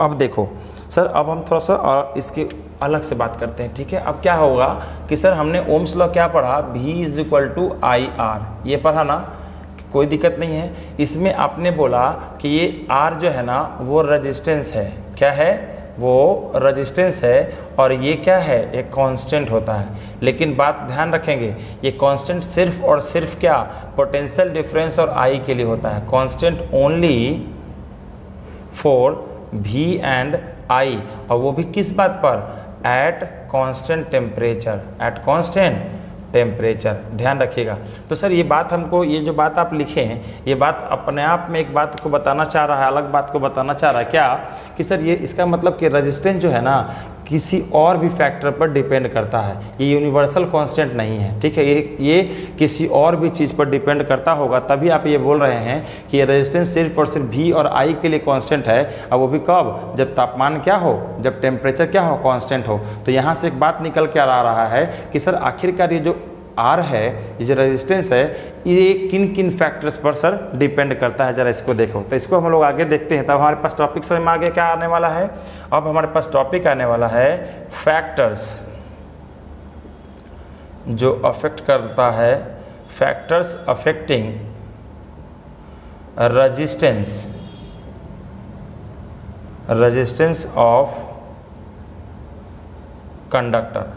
अब देखो सर, अब हम थोड़ा सा और इसके अलग से बात करते हैं, ठीक है। अब क्या होगा कि सर हमने ओम्स लॉ क्या पढ़ा, V is equal to I R, ये पढ़ा ना, कोई दिक्कत नहीं है। इसमें आपने बोला कि ये R जो है ना वो रेजिस्टेंस है, क्या है, वो रेजिस्टेंस है, और ये क्या है, एक कांस्टेंट होता है। लेकिन बात ध्यान रखेंगे, ये कांस्टेंट सिर्फ और सिर्फ क्या, पोटेंशियल डिफरेंस और I के लिए होता है, constant only for V and I, और वो भी किस बात पर, at constant temperature, at constant temperature, ध्यान रखिएगा। तो सर ये बात हमको, ये जो बात आप लिखे हैं, ये बात अपने आप में एक बात को बताना चाह रहा है, अलग बात को बताना चाह रहा है, क्या कि सर ये इसका मतलब कि रेजिस्टेंस जो है ना किसी और भी फैक्टर पर डिपेंड करता है, ये यूनिवर्सल कांस्टेंट नहीं है, ठीक है। ये किसी और भी चीज़ पर डिपेंड करता होगा, तभी आप ये बोल रहे हैं कि ये रेजिस्टेंस सिर्फ और सिर्फ V और I के लिए कांस्टेंट है, और वो भी कब, जब तापमान क्या हो, जब टेम्परेचर क्या हो, कांस्टेंट हो। तो यहाँ से एक बात निकल के आ रहा है कि सर आखिरकार ये जो R है, ये जो रेजिस्टेंस है, ये किन किन फैक्टर्स पर सर डिपेंड करता है, जरा इसको देखो। तो इसको हम लोग आगे देखते हैं, तब हमारे पास टॉपिक समझ में आगे क्या आने वाला है। अब हमारे पास टॉपिक आने वाला है फैक्टर्स जो अफेक्ट करता है, factors affecting resistance of conductor.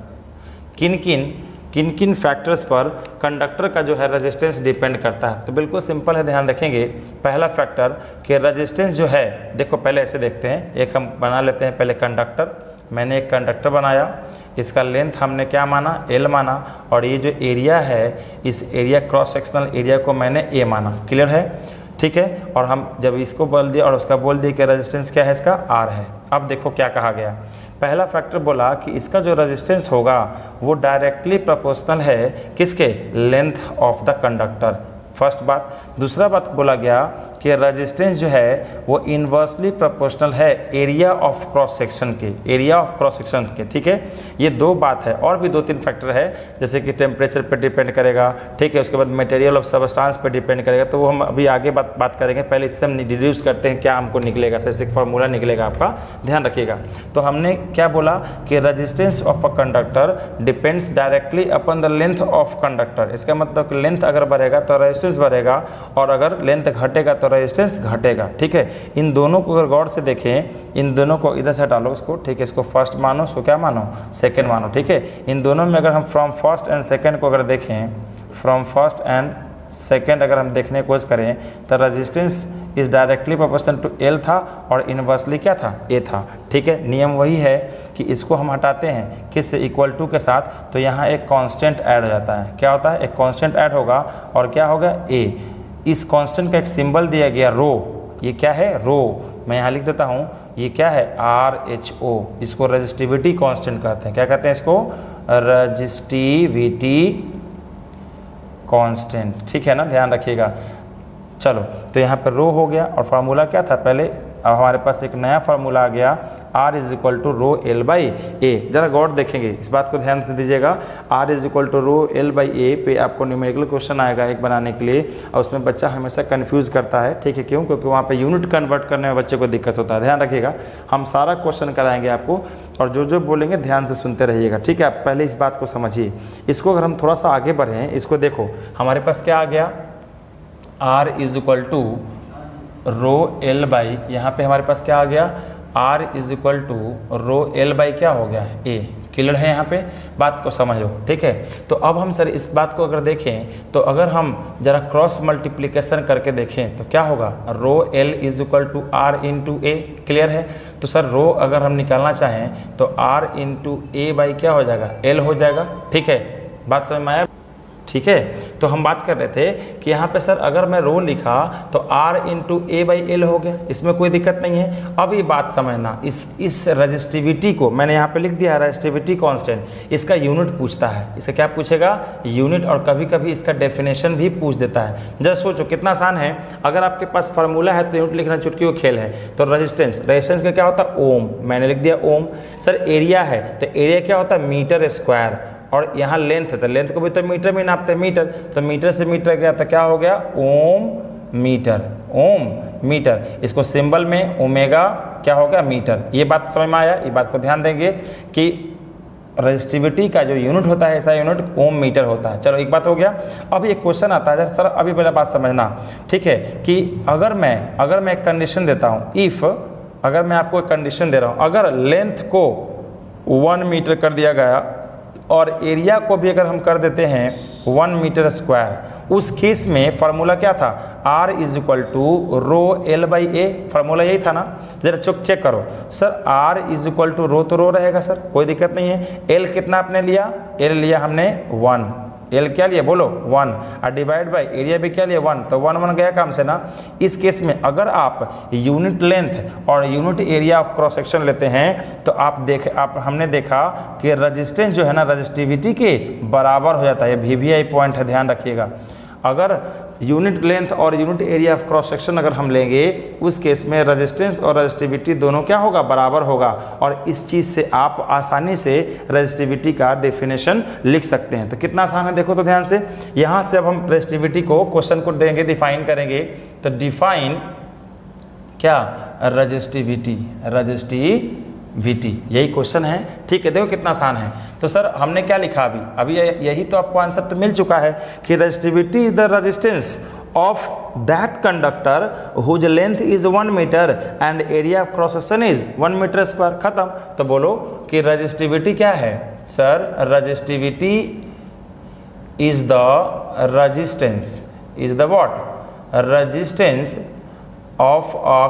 किन किन फैक्टर्स पर कंडक्टर का जो है रेजिस्टेंस डिपेंड करता है। तो बिल्कुल सिंपल है, ध्यान रखेंगे। पहला फैक्टर कि रेजिस्टेंस जो है, देखो पहले ऐसे देखते हैं, एक हम बना लेते हैं पहले कंडक्टर। मैंने एक कंडक्टर बनाया, इसका लेंथ हमने क्या माना, L माना, और ये जो एरिया है, इस एरिया क्रॉस सेक्शनल एरिया को मैंने A माना, क्लियर है, ठीक है। और हम जब इसको बोल दिया और उसका बोल दिया कि रेजिस्टेंस क्या है, इसका R है। अब देखो क्या कहा गया, पहला फैक्टर बोला कि इसका जो रेजिस्टेंस होगा वो डायरेक्टली प्रोपोर्शनल है किसके, length of the conductor, first बात। दूसरा बात बोला गया कि रेजिस्टेंस जो है वो इन्वर्सली प्रोपोर्शनल है एरिया ऑफ क्रॉस सेक्शन के, एरिया ऑफ क्रॉस सेक्शन के, ठीक है। ये दो बात है, और भी दो तीन फैक्टर है, जैसे कि टेम्परेचर पे डिपेंड करेगा, ठीक है। उसके बाद मटेरियल ऑफ सबस्टांस पे डिपेंड करेगा, तो वो हम अभी आगे बात करेंगे। पहले इससे हम डिड्यूस करते हैं क्या हमको निकलेगा, एक फार्मूला निकलेगा आपका, ध्यान रखिएगा। तो हमने क्या बोला कि resistance of a conductor depends directly upon the length of conductor. इसका मतलब लेंथ अगर बढ़ेगा तो रेजिस्टेंस बढ़ेगा, और अगर लेंथ घटेगा तो रेजिस्टेंस घटेगा, ठीक है। इन दोनों को अगर गौर से देखें, इन दोनों को इधर से डालो इसको, ठीक है। इसको फर्स्ट मानो, इसको क्या मानो, सेकंड मानो, ठीक है। इन दोनों में अगर हम फ्रॉम फर्स्ट एंड सेकंड को अगर देखें, फ्रॉम फर्स्ट एंड सेकंड अगर हम देखने की कोशिश करें, तो resistance is directly proportional to L था, और इनवर्सली क्या था, A था, ठीक है। नियम वही है कि इसको हम हटाते हैं किससे, इक्वल टू के साथ, तो यहाँ एक कांस्टेंट ऐड हो जाता है, क्या होता है, एक कांस्टेंट ऐड होगा, और क्या होगा, A। इस कांस्टेंट का एक सिंबल दिया गया रो, ये क्या है, रो, मैं यहाँ लिख देता हूँ, ये क्या है, RHO। इसको रेजिस्टिविटी कांस्टेंट कहते हैं, क्या कहते हैं इसको, रेजिस्टिविटी कांस्टेंट, ठीक है ना, ध्यान रखिएगा। चलो, तो यहाँ पर रो हो गया, और फार्मूला क्या था पहले, अब हमारे पास एक नया फार्मूला आ गया, R is equal to rho L by A। जरा गौर देखेंगे, इस बात को ध्यान से दीजिएगा। R is equal to rho L by A पे आपको न्यूमेरिकल क्वेश्चन आएगा एक बनाने के लिए, और उसमें बच्चा हमेशा कंफ्यूज करता है, ठीक है। क्यों, क्योंकि वहाँ पे यूनिट कन्वर्ट करने में बच्चे को दिक्कत होता है, ध्यान रखिएगा। हम सारा क्वेश्चन कराएंगे आपको, और जो जो बोलेंगे ध्यान से सुनते रहिएगा, ठीक है। आप पहले इस बात को समझिए। इसको अगर हम थोड़ा सा आगे बढ़ें, इसको देखो, हमारे पास क्या आ गया, R is equal to rho L by, यहाँ पे हमारे पास क्या आ गया, R is equal to rho L by क्या हो गया, A, क्लियर है। यहाँ पे बात को समझो, ठीक है। तो अब हम सर इस बात को अगर देखें, तो अगर हम जरा क्रॉस मल्टीप्लिकेशन करके देखें तो क्या होगा, rho L is equal to R into A, clear है। तो सर रो अगर हम निकालना चाहें तो R इंटू A बाई क्या हो जाएगा, L हो जाएगा, ठीक है। बात समझ में आया, ठीक है। तो हम बात कर रहे थे कि यहाँ पे सर अगर मैं रो लिखा तो R into A by L हो गया, इसमें कोई दिक्कत नहीं है। अब ये बात समझना, इस रजिस्टिविटी को मैंने यहाँ पे लिख दिया, रजिस्टिविटी कांस्टेंट, इसका यूनिट पूछता है, इसका क्या पूछेगा, यूनिट, और कभी कभी इसका डेफिनेशन भी पूछ देता है। जरा सोचो कितना आसान है, अगर आपके पास फार्मूला है तो यूनिट लिखना चुटकी को खेल है। तो रेजिस्टेंस का क्या होता है, ओम, मैंने लिख दिया ओम। सर एरिया है तो एरिया क्या होता है, मीटर स्क्वायर, और यहाँ लेंथ है तो लेंथ को भी तो मीटर में नापते हैं, मीटर, तो मीटर से मीटर गया तो क्या हो गया, ओम मीटर, ओम मीटर। इसको सिंबल में ओमेगा क्या हो गया मीटर। ये बात समझ में आया, ये बात को ध्यान देंगे कि रेजिस्टिविटी का जो यूनिट होता है ऐसा यूनिट ओम मीटर होता है। चलो एक बात हो गया। अब एक क्वेश्चन आता है सर, अभी पहले बात समझना, ठीक है, कि अगर मैं एक कंडीशन देता हूँ, इफ़ अगर मैं आपको एक कंडीशन दे रहा हूँ, अगर लेंथ को 1 मीटर कर दिया गया और एरिया को भी अगर हम कर देते हैं 1 मीटर स्क्वायर, उस केस में फार्मूला क्या था, R is equal to rho L by A, formula यही था ना। जरा चेक करो sir, R is equal to rho तो रो रहेगा सर, कोई दिक्कत नहीं है। L कितना आपने लिया, L लिया हमने 1, L क्या लिया बोलो 1, और डिवाइड बाई एरिया भी क्या लिया 1, तो 1 गया काम से ना। इस केस में अगर आप यूनिट लेंथ और unit area of cross section लेते हैं तो हमने देखा कि रेजिस्टेंस जो है ना रेजिस्टिविटी के बराबर हो जाता है। VVI पॉइंट है, ध्यान रखिएगा। अगर यूनिट लेंथ और unit area of cross section अगर हम लेंगे, उस केस में रेजिस्टेंस और रेजिस्टिविटी दोनों क्या होगा, बराबर होगा। और इस चीज़ से आप आसानी से रेजिस्टिविटी का डेफिनेशन लिख सकते हैं। तो कितना आसान है देखो तो ध्यान से। यहाँ से अब हम रेजिस्टिविटी को क्वेश्चन को देंगे, डिफाइन करेंगे। तो डिफाइन क्या, रेजिस्टिविटी यही क्वेश्चन है, ठीक है। देखो कितना आसान है। तो सर हमने क्या लिखा अभी यही तो आपको आंसर तो मिल चुका है कि resistivity is the resistance of that conductor whose length is 1 metre and area of cross section is 1 metre square. खत्म। तो बोलो कि रेजिस्टिविटी क्या है sir, resistivity is the what, resistance of a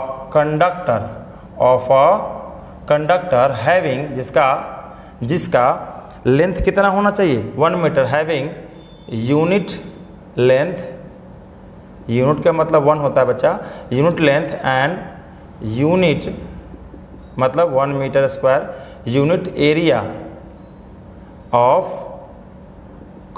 conductor having, जिसका लेंथ कितना होना चाहिए 1 metre, having unit length, unit का मतलब 1 होता है बच्चा, यूनिट लेंथ एंड यूनिट मतलब 1 metre square, unit area of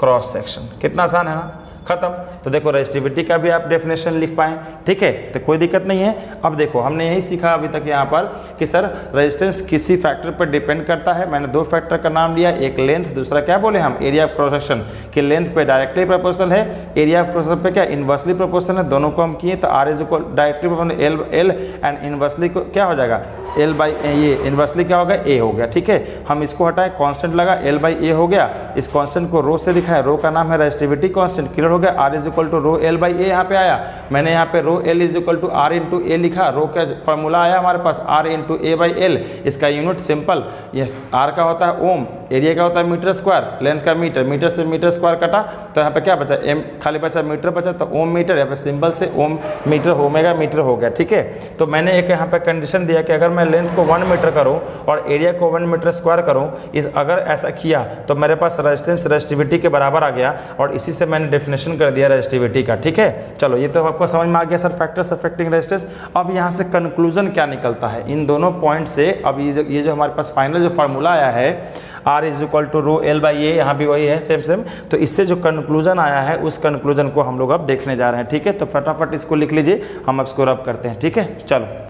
cross section. कितना आसान है ना, खत्म। तो देखो रेजिस्टिविटी का भी आप डेफिनेशन लिख पाएँ, ठीक है, तो कोई दिक्कत नहीं है। अब देखो हमने यही सीखा अभी तक यहाँ पर कि सर रेजिस्टेंस किसी फैक्टर पर डिपेंड करता है। मैंने 2 फैक्टर का नाम लिया, एक लेंथ, दूसरा क्या बोले हम, एरिया ऑफ क्रॉस सेक्शन। कि लेंथ पे डायरेक्टली प्रोपोर्शनल है, एरिया ऑफ क्रॉस सेक्शन पे क्या इनवर्सली प्रोपोर्शनल है। दोनों को हम किए तो R is equal directly proportional L and inversely को क्या हो जाएगा L बाई ये इनवर्सली क्या हो गया A हो गया, ठीक है। हम इसको हटाएं, कांस्टेंट लगा L बाई A हो गया। इस कांस्टेंट को रो से दिखाया, रो का नाम है रेजिस्टिविटी कांस्टेंट, क्लियर हो गया। R is equal to rho L by A यहाँ पे आया, मैंने यहाँ पे rho L is equal to R into A लिखा। रो का फॉर्मूला आया हमारे पास R into A by L. इसका यूनिट सिंपल, ये R का होता है ओम, एरिया का होता है मीटर स्क्वायर, लेंथ का मीटर, मीटर से मीटर स्क्वायर कटा तो यहाँ पे क्या बचा, M खाली बचा, मीटर बचा, तो ओम मीटर, यहाँ पे सिंबल से ओम मीटर ओमेगा मीटर हो गया, ठीक है। तो मैंने एक यहाँ पे कंडीशन दिया कि अगर मैं लेंथ को 1 मीटर करूँ और एरिया को 1 मीटर स्क्वायर करूँ, अगर ऐसा किया तो मेरे पास रेजिस्टेंस रेजिस्टिविटी के बराबर आ गया, और इसी से मैंने डेफिनेशन कर दिया रेजिस्टिविटी का, ठीक है। चलो ये तो आपको समझ में आ गया सर फैक्टर्स अफेक्टिंग रेजिस्टेंस। अब यहाँ से कंक्लूजन क्या निकलता है इन दोनों पॉइंट से। अब ये जो हमारे पास फाइनल जो फार्मूला आया है R is equal to rho L by A, यहाँ भी वही है सेम। तो इससे जो कंक्लूजन आया है उस कंक्लूजन को हम लोग अब देखने जा रहे हैं, ठीक है। तो फटाफट इसको लिख लीजिए, हम अब इसको रब करते हैं, ठीक है। चलो